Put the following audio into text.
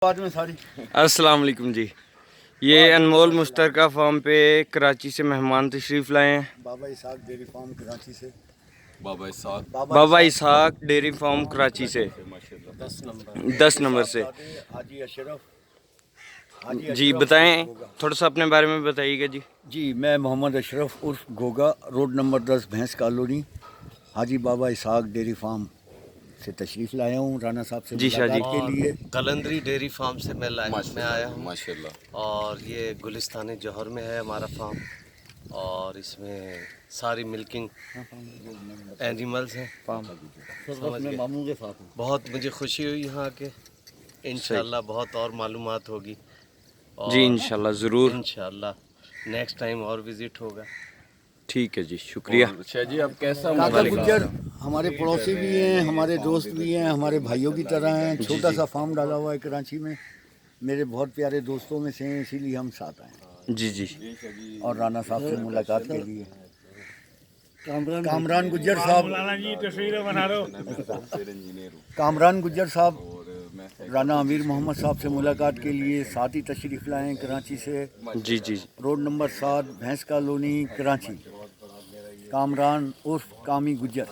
بعد में सारी अस्सलाम वालेकुम जी। ये अनमोल मुश्तरका फार्म पे कराची से मेहमान तशरीफ़ लाए हैं। बाबा इसाक डेयरी फार्म कराची से बाबा इसहाक डेयरी फार्म कराची से 10 नंबर से। हाजी अशरफ जी बताएं, थोड़ा सा अपने बारे में बताइएगा जी। जी मैं मोहम्मद अशरफ उर्फ गोगा, रोड नंबर 10 भैंस कॉलोनी, हाजी बाबा इसाक डेयरी फार्म से तशरीफ़ लाया हूँ राना साहब से जी शाह जी। मुलाकात के लिए। कलंदरी डेयरी फार्म से मैं आया हूँ माशाल्लाह। और ये गुलिस्तान जौहर में है हमारा फार्म, और इसमें सारी मिल्किंग एनिमल्स हैं। समझ गए। मामू के साथ हूँ। बहुत मुझे खुशी हुई यहाँ के, इंशाल्लाह बहुत और मालूमात होगी जी इंशाल्लाह ज़रूर। इंशाल्लाह नेक्स्ट टाइम और विज़िट होगा। ठीक है जी, शुक्रिया। अच्छा जी, अब कैसा काका गुज्जर हमारे पड़ोसी भी हैं, हमारे दोस्त भी हैं, हमारे भाइयों की तरह हैं। छोटा सा फार्म डाला हुआ है कराची में, मेरे बहुत प्यारे दोस्तों में से हैं, इसीलिए हम साथ आए जी जी। और राना साहब से मुलाकात के लिए। कामरान गुज्जर साहब, कामरान गुज्जर साहब राना अमीर मोहम्मद साहब से मुलाकात के लिए साथ ही तशरीफ़ लाए हैं कराची से। जी जी। रोड नंबर 7 भैंस कॉलोनी कराची। कामरान उर्फ कामी गुज्जर।